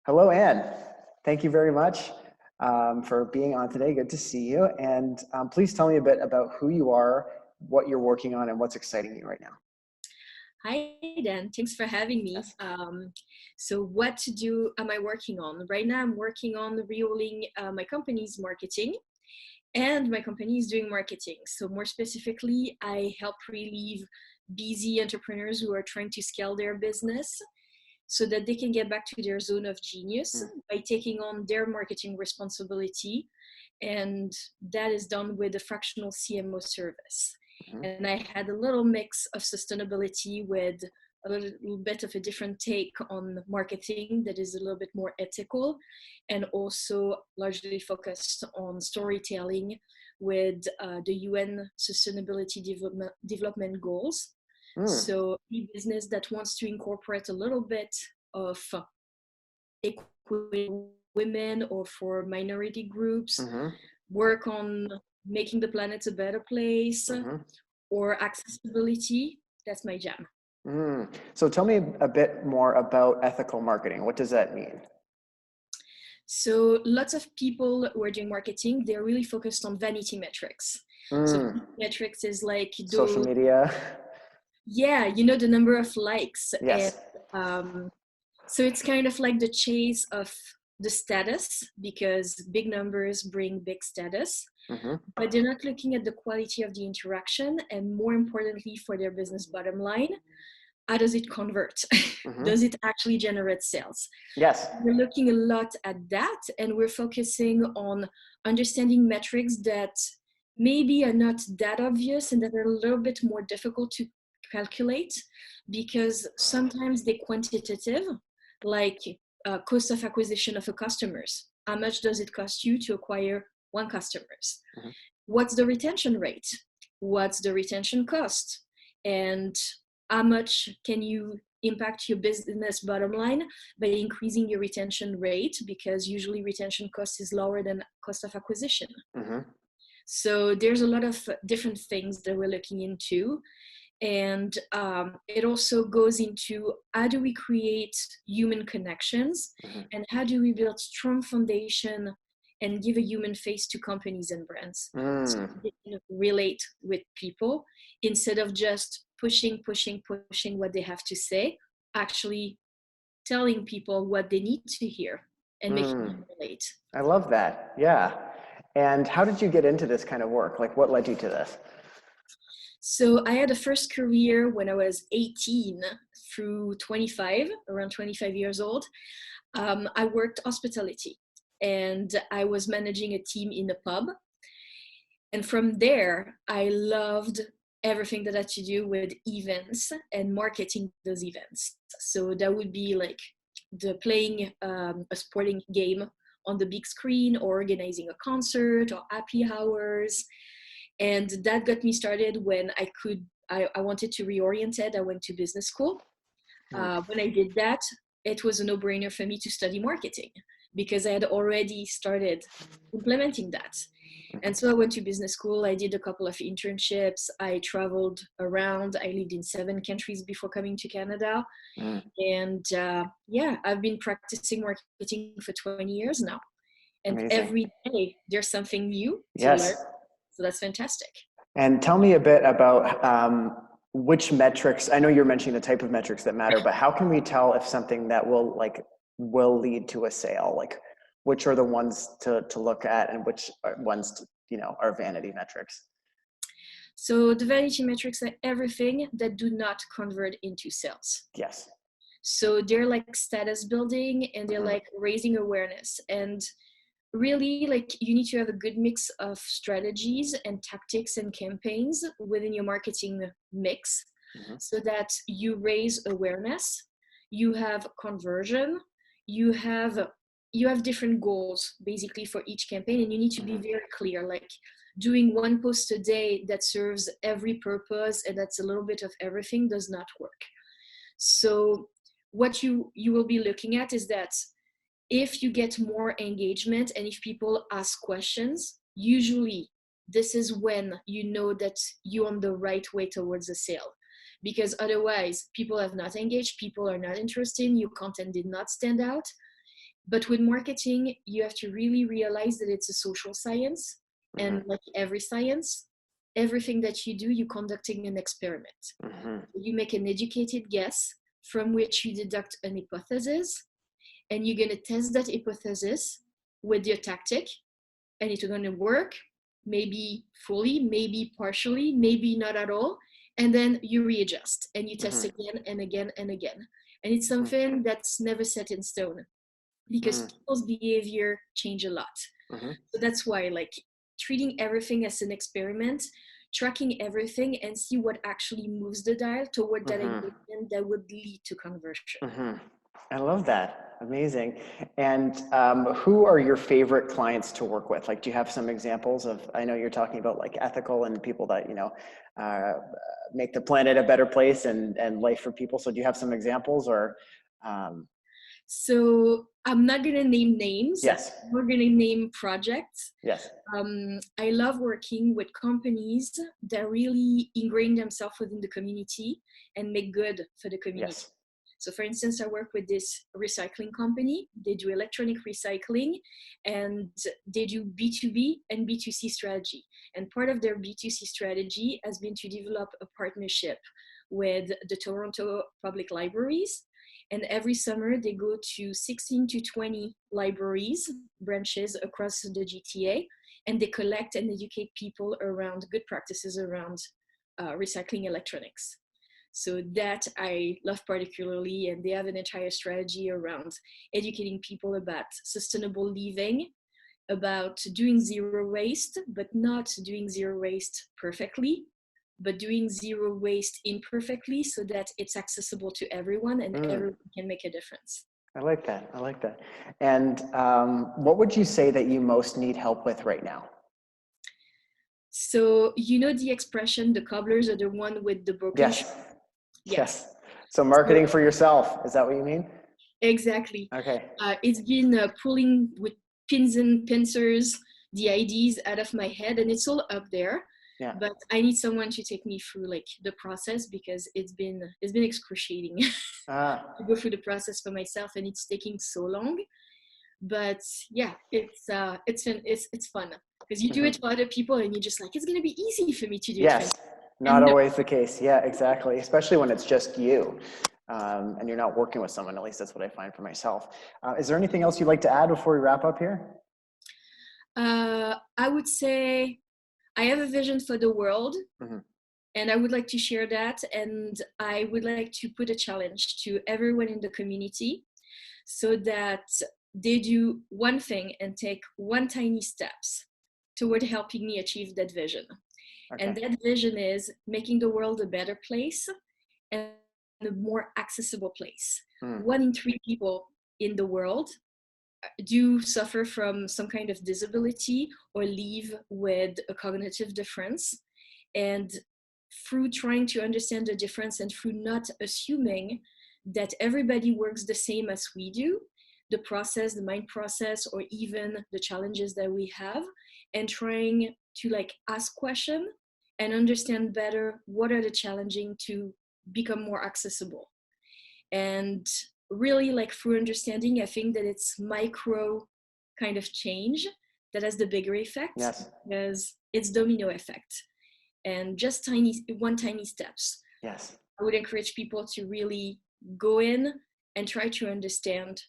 Hello, Anne. Thank you very much for being on today. Good to see you. And please tell me a bit about who you are, what you're working on, and what's exciting you right now. Hi, Dan. Thanks for having me. Yes. So what am I working on? Right now, I'm working on reoling my company's marketing, and my company is doing marketing. So more specifically, I help relieve busy entrepreneurs who are trying to scale their business so that they can get back to their zone of genius Mm, by taking on their marketing responsibility. And that is done with a fractional CMO service. mhm. And I had a little mix of sustainability with a little bit of a different take on marketing that is a little bit more ethical and also largely focused on storytelling with the UN Sustainability Development Goals. Mm, So a business that wants to incorporate a little bit of equity women or for minority groups, mhm, work on making the planet a better place mhm, or accessibility, that's my jam. mm. So tell me a bit more about ethical marketing. What does that mean? So lots of people who are doing marketing, they're really focused on vanity metrics. So Mm, vanity metrics is like social those, media. yeah, the number of likes. And Yes. um, so it's kind of like the chase of the status because big numbers bring big status, Hmm. but they're not looking at the quality of the interaction and more importantly for their business bottom line, how does it convert? Hmm. Does it actually generate sales? Yes. We're looking a lot at that and we're focusing on understanding metrics that maybe are not that obvious and that are a little bit more difficult to calculate because sometimes they're quantitative, like cost of acquisition of a customers. How much does it cost you to acquire one customers? Hmm. What's the retention rate? What's the retention cost? And how much can you impact your business bottom line by increasing your retention rate? Because usually retention cost is lower than cost of acquisition. Hmm. So there's a lot of different things that we're looking into. And it also goes into how do we create human connections Hmm. and how do we build strong foundation and give a human face to companies and brands so Mm. they can relate with people instead of just pushing what they have to say, actually telling people what they need to hear and making Mm. them relate. I love that. Yeah. And how did you get into this kind of work? Like, what led you to this? So I had a first career when I was 18 through 25, around 25 years old. I worked hospitality and I was managing a team in a pub. And from there, I loved everything that had to do with events and marketing those events. So that would be like the playing a sporting game on the big screen or organizing a concert or happy hours. And that got me started when I wanted to reorient it. I went to business school. Mm. When I did that, it was a no-brainer for me to study marketing because I had already started implementing that. And Mhm. so I went to business school. I did a couple of internships. I traveled around. I lived in 7 countries before coming to Canada. Mm. And yeah, I've been practicing marketing for 20 years now. And Amazing. every day there's something new to learn. Yes. So that's fantastic. And tell me a bit about which metrics, I know you're mentioning the type of metrics that matter, but how can we tell if something that will lead to a sale? Like which are the ones to look at and which are ones are vanity metrics? So the vanity metrics are everything that do not convert into sales. Yes. So they're like status building and they're Hmm. like raising awareness. And really, like you need to have a good mix of strategies and tactics and campaigns within your marketing mix Hmm. so that you raise awareness, you have conversion, you have you have different goals basically for each campaign and you need to be Hmm. very clear, like doing one post a day that serves every purpose and that's a little bit of everything does not work. So what you will be looking at is that if you get more engagement and if people ask questions, usually this is when you know that you're on the right way towards a sale. Because otherwise, people have not engaged, people are not interested, your content did not stand out. But with marketing, you have to really realize that it's a social science. Mm-hmm. And like every science, everything that you do, you're conducting an experiment. Mm-hmm. You make an educated guess from which you deduct an hypothesis, and you're going to test that hypothesis with your tactic, and it's going to work, maybe fully, maybe partially, maybe not at all. And then you readjust and you test Mm-hmm. again and again and again. And it's Mm-hmm. something that's never set in stone because people's behavior change a lot. Mm-hmm. So that's why, like, treating everything as an experiment, tracking everything, and see what actually moves the dial toward that Mm-hmm. engagement that would lead to conversion. Mm-hmm. I love that. Amazing. And who are your favorite clients to work with? Like, do you have some examples of, I know you're talking about like ethical and people that, uh, make the planet a better place and life for people. So do you have some examples or? So I'm not going to name names. Yes. We're going to name projects. Yes. I love working with companies that really ingrain themselves within the community and make good for the community. Yes. So for instance, I work with this recycling company. They do electronic recycling and they do B2B and B2C strategy. And part of their B2C strategy has been to develop a partnership with the Toronto Public Libraries. And every summer they go to 16 to 20 libraries, branches across the GTA, and they collect and educate people around good practices around recycling electronics. So that I love particularly, and they have an entire strategy around educating people about sustainable living, about doing zero waste, but not doing zero waste perfectly, but doing zero waste imperfectly so that it's accessible to everyone and everyone can make a difference. I like that. I like that. And what would you say that you most need help with right now? So, you know the expression, the cobblers are the one with the broken shoe? Yes. Yes. Yes. So marketing for yourself, is that what you mean? Exactly. Okay. It's been pulling with pins and pincers the ideas out of my head, and it's all up there. Yeah. But I need someone to take me through like the process because it's been excruciating to go through the process for myself, and it's taking so long. But yeah, it's fun because you do it for other people, and you're just like, it's gonna be easy for me to do it for Yes. me. Not And no, always the case. Yeah, exactly. Especially when it's just you and you're not working with someone. At least that's what I find for myself. Is there anything else you'd like to add before we wrap up here? I would say I have a vision for the world. Mm-hmm. And I would like to share that. And I would like to put a challenge to everyone in the community so that they do one thing and take one tiny steps toward helping me achieve that vision. Okay. And that vision is making the world a better place and a more accessible place. 1 in 3 people in the world do suffer from some kind of disability or live with a cognitive difference. And through trying to understand the difference and through not assuming that everybody works the same as we do, the process, the mind process, or even the challenges that we have, and trying to like ask questions and understand better what are the challenging to become more accessible. And really like through understanding, I think that it's micro kind of change that has the bigger effect. Yes. Because it's domino effect and just one tiny steps. Yes. I would encourage people to really go in and try to understand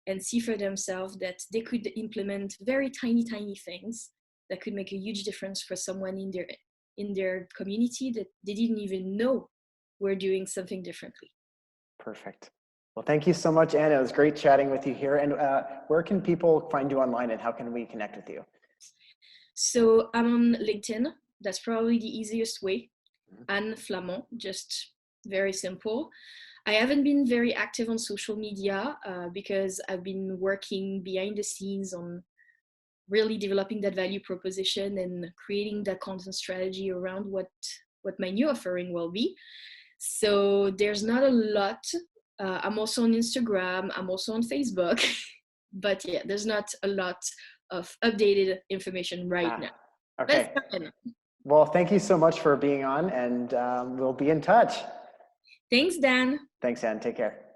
and see for themselves that they could implement very tiny things that could make a huge difference for someone in their community that they didn't even know were doing something differently. Perfect. Well, thank you so much, Anne. It was great chatting with you here. And where can people find you online and how can we connect with you? So I'm on LinkedIn. That's probably the easiest way. Anne Flamant, just very simple. I haven't been very active on social media because I've been working behind the scenes on really developing that value proposition and creating that content strategy around what my new offering will be. So there's not a lot. I'm also on Instagram. I'm also on Facebook. But yeah, there's not a lot of updated information right now. Okay. Well, thank you so much for being on, and we'll be in touch. Thanks, Dan. Thanks, Anne. Take care.